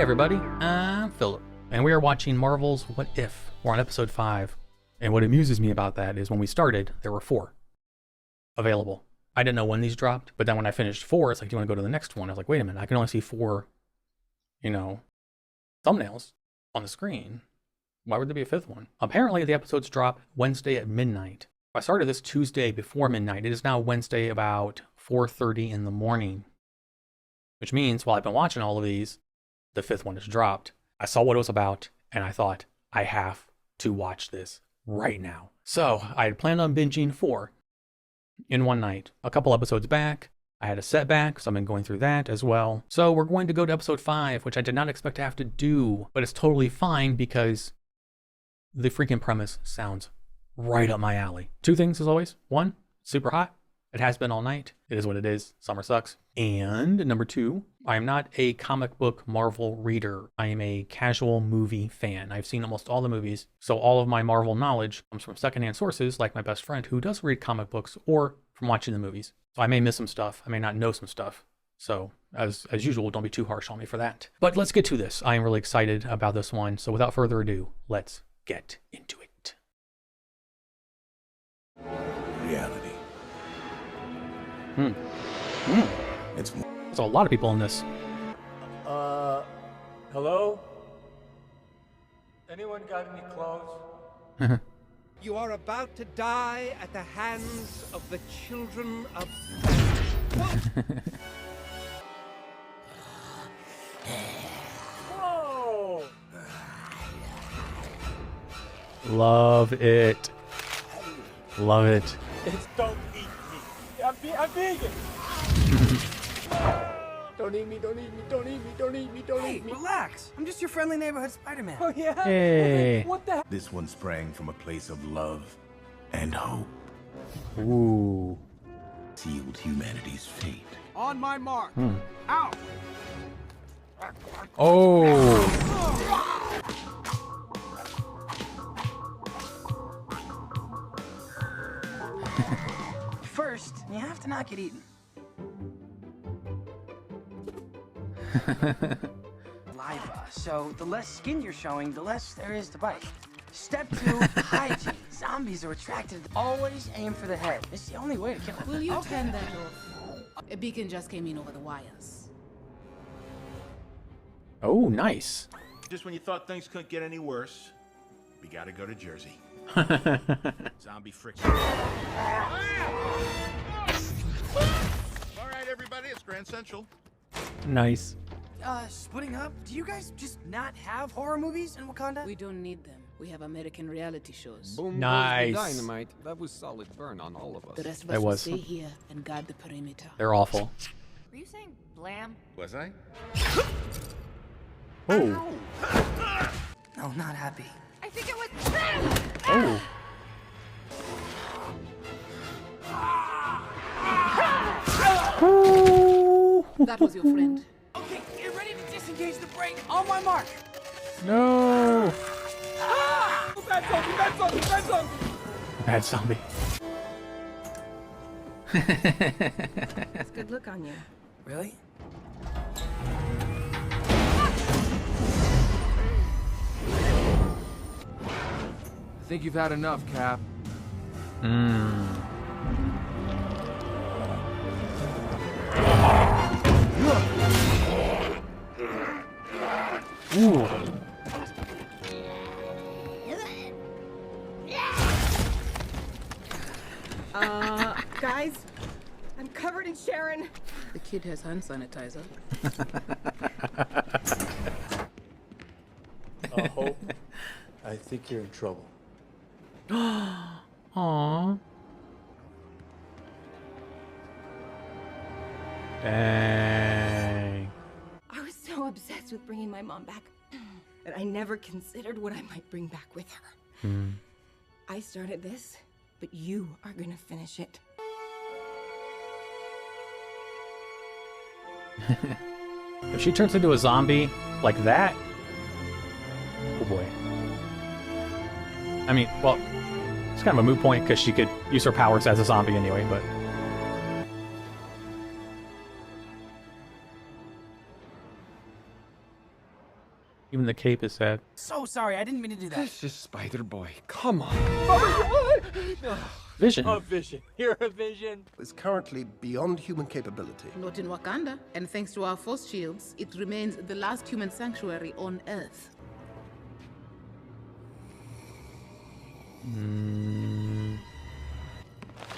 everybody, I'm Philip, and we are watching Marvel's What If. We're on episode 5, and what amuses me about that is when we started, there were 4 available. I didn't know when these dropped, but then when I finished 4, it's like, do you want to go to the next one? I was like, wait a minute, I can only see 4, thumbnails on the screen. Why would there be a 5th one? Apparently, the episodes drop Wednesday at midnight. I started this Tuesday before midnight. It is now Wednesday about 4:30 in the morning, which means while I've been watching all of these, the 5th one has dropped. I saw what it was about, and I thought, I have to watch this right now. So I had planned on binging 4 in one night. A couple episodes back, I had a setback, so I've been going through that as well. So we're going to go to episode 5, which I did not expect to have to do, but it's totally fine because the freaking premise sounds right up my alley. 2 things as always. 1, super hot. It has been all night. It is what it is. Summer sucks. And number 2, I am not a comic book Marvel reader. I am a casual movie fan. I've seen almost all the movies, so all of my Marvel knowledge comes from secondhand sources like my best friend who does read comic books or from watching the movies. So I may miss some stuff. I may not know some stuff. So as usual, don't be too harsh on me for that. But let's get to this. I am really excited about this one. So without further ado, let's get into it. Reality. There's a lot of people in this. Hello? Anyone got any clothes? You are about to die at the hands of the children of... Whoa! Love it. Love it. It's don't eat me. I'm vegan. Don't eat me, don't eat me, don't eat me, don't eat me, don't Hey, eat me. relax. I'm just your friendly neighborhood Spider-Man. Oh, yeah? Hey. What the hell? This one sprang from a place of love and hope, Ooh. sealed humanity's fate. On my mark. Out. Oh. First, you have to not get eaten. Liva. So the less skin you're showing, the less there is to bite. Step 2, hygiene. Zombies are attracted. Always aim for the head. It's the only way to kill them. Will you turn that off? A beacon just came in over the wires. Oh, nice. Just when you thought things couldn't get any worse, we gotta go to Jersey. Zombie friction. All right, everybody, it's Grand Central. Nice. Splitting up? Do you guys just not have horror movies in Wakanda? We don't need them. We have American reality shows. Boom Nice. goes the dynamite. That was solid burn on all of us. The rest of That us will was. stay here and guard the perimeter. They're awful. Were you saying blam? Was I? Oh. No, not happy. I think it was. Oh. That was your friend. Okay, get ready to disengage the brake. On my mark. No. Bad zombie, bad zombie, bad zombie. Bad zombie. It's good look on you. Really? I think you've had enough, Cap. Ooh. Guys, I'm covered in Sharon. The kid has hand sanitizer. Hope. I think you're in trouble. Aww. Dang. I was so obsessed with bringing my mom back that I never considered what I might bring back with her. I started this, but you are gonna finish it. If she turns into a zombie like that, oh boy. I mean, well, it's kind of a moot point because she could use her powers as a zombie anyway, but Even the cape is sad. So sorry, I didn't mean to do that. This is Spider-Boy. Come on. Vision. A vision. You're a vision. Is currently beyond human capability. Not in Wakanda, and thanks to our force shields, it remains the last human sanctuary on Earth.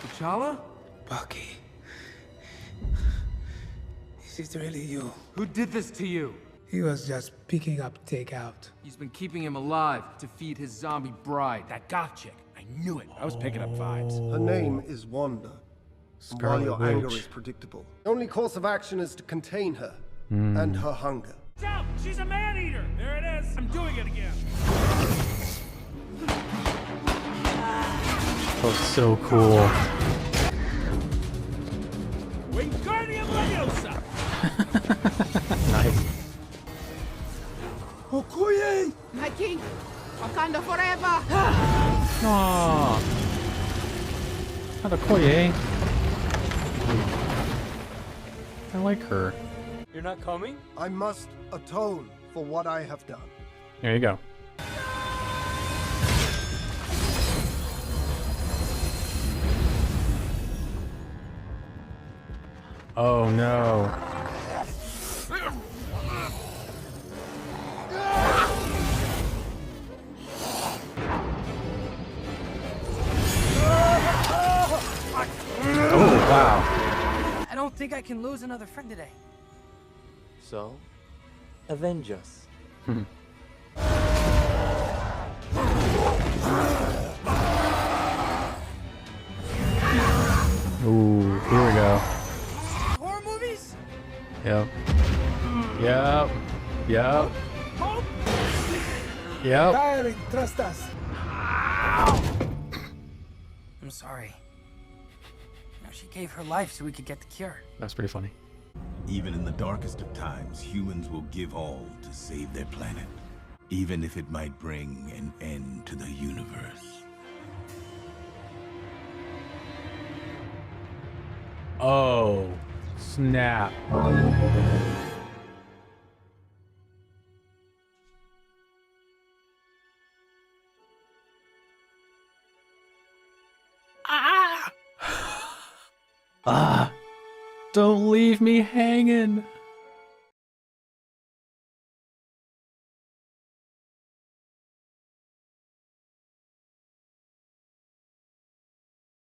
T'Challa? Bucky. Is it really you? Who did this to you? He was just picking up takeout. He's been keeping him alive to feed his zombie bride. That goth chick. I knew it. I was picking up vibes. Her name is Wanda. And while Scarlet your anger Witch. is predictable, the only course of action is to contain her and her hunger. Out! She's a man-eater! There it is! I'm doing it again! Oh, so cool. Wingardium Leviosa! Nice. Okoye! My king, Wakanda forever! Aww. Not a Okoye. I like her. You're not coming? I must atone for what I have done. There you go. Oh no. Oh wow. I don't think I can lose another friend today. So, avenge us. Ooh, here we go. Horror movies? Yep. Yep. Yep. Yep. Darling, trust us. I'm sorry. You know, she gave her life so we could get the cure. That's pretty funny. Even in the darkest of times, humans will give all to save their planet, even if it might bring an end to the universe. Oh, snap. Ah! Don't leave me hanging.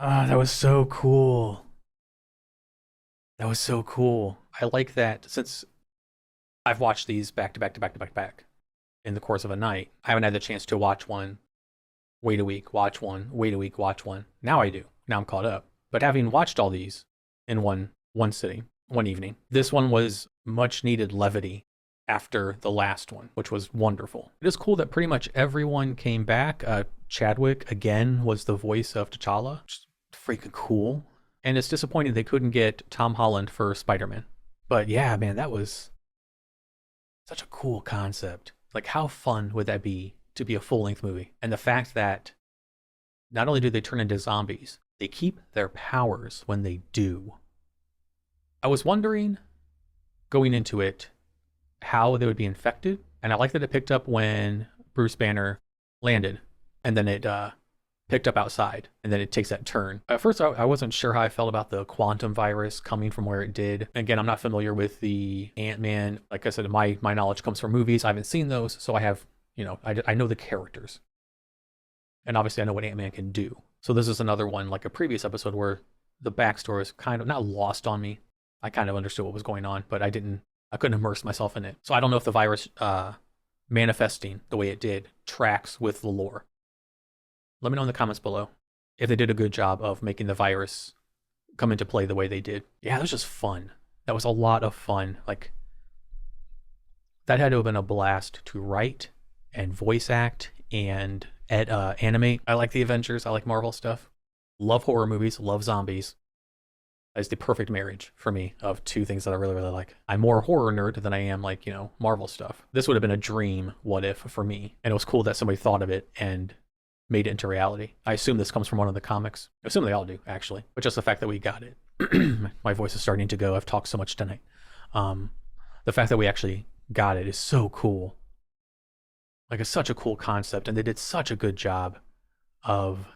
Ah, that was so cool. That was so cool. I like that since I've watched these back to back to back to back to back in the course of a night. I haven't had the chance to watch one, wait a week, watch one, wait a week, watch one. Now I do. Now I'm caught up. But having watched all these in one sitting, one evening, this one was much needed levity after the last one, which was wonderful. It is cool that pretty much everyone came back. Chadwick again was the voice of T'Challa, which is freaking cool. And it's disappointing they couldn't get Tom Holland for Spider-Man. But yeah, man, that was such a cool concept. Like, how fun would that be to be a full-length movie? And the fact that not only do they turn into zombies, they keep their powers when they do. I was wondering, going into it, how they would be infected. And I like that it picked up when Bruce Banner landed. And then it picked up outside, and then it takes that turn. At first, I wasn't sure how I felt about the quantum virus coming from where it did. Again, I'm not familiar with the Ant-Man. Like I said, my knowledge comes from movies. I haven't seen those, so I have, I know the characters. And obviously, I know what Ant-Man can do. So this is another one, like a previous episode, where the backstory is kind of not lost on me. I kind of understood what was going on, but I couldn't immerse myself in it. So I don't know if the virus manifesting the way it did tracks with the lore. Let me know in the comments below if they did a good job of making the virus come into play the way they did. Yeah, that was just fun. That was a lot of fun. Like, that had to have been a blast to write and voice act and animate. I like the Avengers. I like Marvel stuff. Love horror movies. Love zombies. That's the perfect marriage for me of two things that I really, really like. I'm more a horror nerd than I am Marvel stuff. This would have been a dream what if for me. And it was cool that somebody thought of it and made it into reality. I assume this comes from one of the comics. I assume they all do, actually. But just the fact that we got it. My voice is starting to go. I've talked so much tonight. The fact that we actually got it is so cool. Like, it's such a cool concept, and they did such a good job of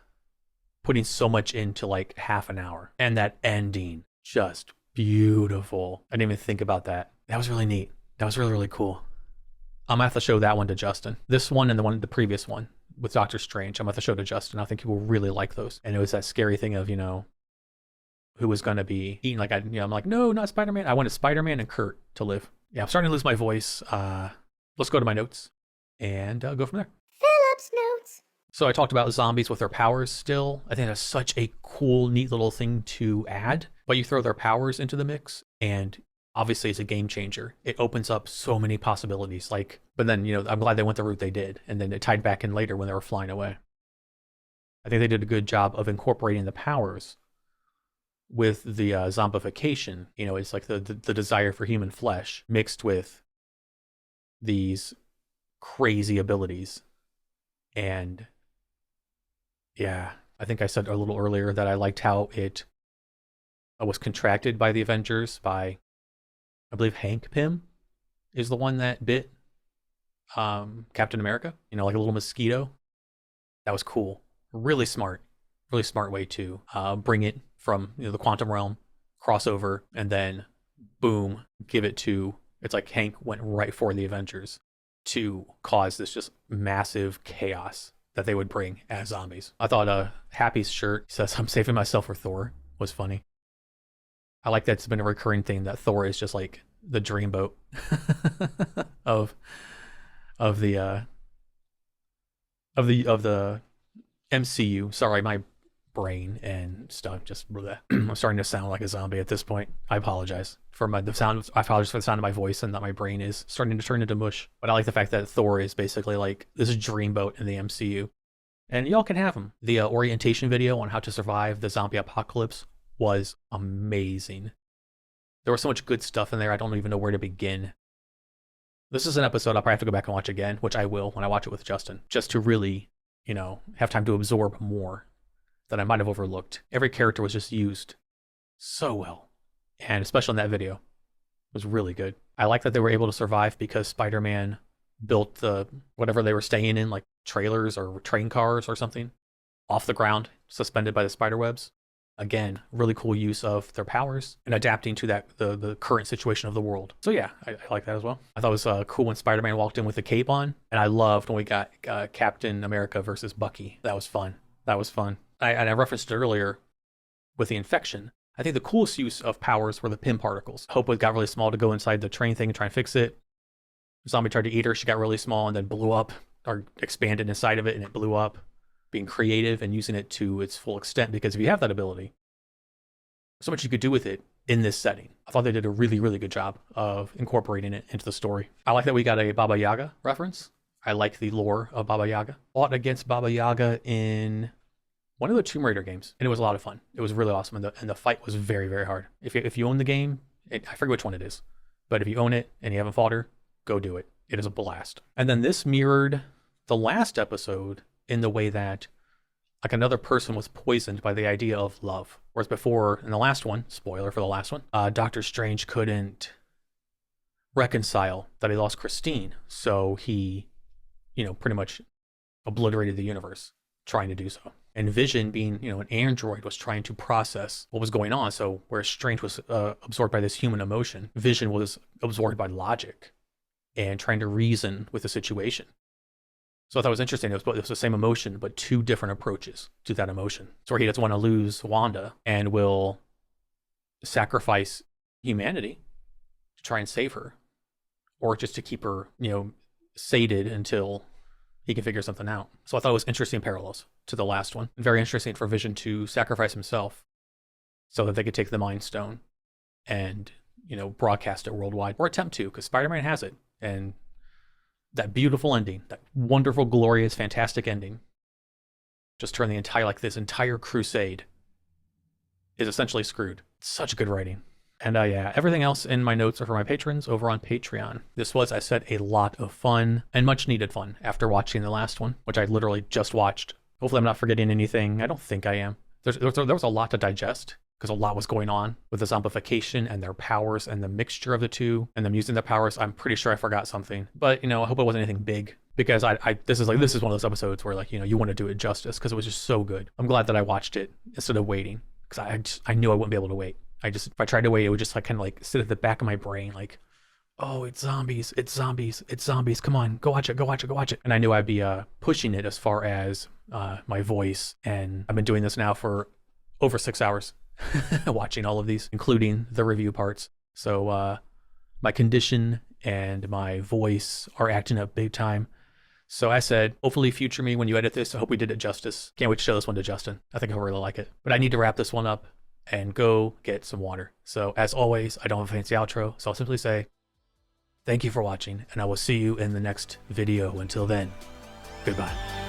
putting so much into like half an hour. And that ending, just beautiful. I didn't even think about that. That was really neat. That was really, really cool. I'm gonna have to show that one to Justin. This one and the previous one with Doctor Strange, I'm gonna have to show to Justin. I think he will really like those. And it was that scary thing of, who was gonna be eaten. Like, I'm like, no, not Spider-Man. I wanted Spider-Man and Kurt to live. Yeah, I'm starting to lose my voice. Let's go to my notes and go from there. Philip's notes. So I talked about zombies with their powers still. I think that's such a cool, neat little thing to add. But you throw their powers into the mix, and obviously it's a game changer. It opens up so many possibilities. But then, I'm glad they went the route they did. And then it tied back in later when they were flying away. I think they did a good job of incorporating the powers with the zombification. It's like the desire for human flesh mixed with these crazy abilities. And yeah, I think I said a little earlier that I liked how it was contracted by the Avengers by, I believe Hank Pym is the one that bit Captain America, like a little mosquito. That was cool. Really smart way to bring it from the quantum realm, crossover, and then boom, give it to, it's like Hank went right for the Avengers to cause this just massive chaos that they would bring as zombies. I thought Happy's shirt says, "I'm saving myself for Thor," was funny. I like that it's been a recurring thing that Thor is just like the dreamboat of the MCU. Sorry, my brain and stuff just bleh. I'm starting to sound like a zombie at this point. I apologize for the sound. I apologize for the sound of my voice and that my brain is starting to turn into mush. But I like the fact that Thor is basically like this dreamboat in the MCU, and y'all can have him. The orientation video on how to survive the zombie apocalypse was amazing. There was so much good stuff in there. I don't even know where to begin. This is an episode I'll probably have to go back and watch again, which I will when I watch it with Justin, just to really, have time to absorb more that I might have overlooked. Every character was just used so well, and especially in that video, it was really good. I like that they were able to survive because Spider-Man built the whatever they were staying in, like trailers or train cars or something, off the ground, suspended by the spider webs. Again, really cool use of their powers and adapting to the current situation of the world. So yeah, I like that as well. I thought it was cool when Spider-Man walked in with the cape on, and I loved when we got Captain America versus Bucky. That was fun. I referenced it earlier with the infection. I think the coolest use of powers were the Pym particles. Hope got really small to go inside the train thing and try and fix it. Zombie tried to eat her. She got really small and then blew up, or expanded inside of it, and it blew up. Being creative and using it to its full extent, because if you have that ability, so much you could do with it in this setting. I thought they did a really, really good job of incorporating it into the story. I like that we got a Baba Yaga reference. I like the lore of Baba Yaga. Fought against Baba Yaga in one of the Tomb Raider games, and it was a lot of fun. It was really awesome, and the fight was very, very hard. If you own the game, I forget which one it is, but if you own it and you haven't fought her, go do it. It is a blast. And then this mirrored the last episode in the way that like another person was poisoned by the idea of love. Whereas before, in the last one, spoiler for the last one, Doctor Strange couldn't reconcile that he lost Christine. So he, pretty much obliterated the universe trying to do so. And Vision, being, an android, was trying to process what was going on. So where Strange was absorbed by this human emotion, Vision was absorbed by logic and trying to reason with the situation. So I thought it was interesting. It was the same emotion, but two different approaches to that emotion. So where he doesn't want to lose Wanda and will sacrifice humanity to try and save her, or just to keep her, sated until he can figure something out. So I thought it was interesting parallels to the last one. And very interesting for Vision to sacrifice himself so that they could take the Mind Stone and, broadcast it worldwide, or attempt to, because Spider-Man has it. And that beautiful ending, that wonderful, glorious, fantastic ending, just turned this entire crusade is essentially screwed. Such good writing. And yeah, everything else in my notes are for my patrons over on Patreon. This was, I said, a lot of fun and much needed fun after watching the last one, which I literally just watched. Hopefully I'm not forgetting anything. I don't think I am. There was a lot to digest, because a lot was going on with the zombification and their powers and the mixture of the two and them using their powers. I'm pretty sure I forgot something, but I hope it wasn't anything big. because this is one of those episodes where, like, you know, you want to do it justice because it was just so good. I'm glad that I watched it instead of waiting, because I knew I wouldn't be able to wait. If I tried to wait, it would just like kind of like sit at the back of my brain, like, oh, it's zombies, it's zombies, it's zombies. Come on, go watch it, go watch it, go watch it. And I knew I'd be pushing it as far as my voice. And I've been doing this now for over 6 hours, watching all of these, including the review parts. So my condition and my voice are acting up big time. So I said, hopefully future me, when you edit this, I hope we did it justice. Can't wait to show this one to Justin. I think he'll really like it. But I need to wrap this one up and go get some water. So as always, I don't have a fancy outro. So I'll simply say, thank you for watching, and I will see you in the next video. Until then, goodbye.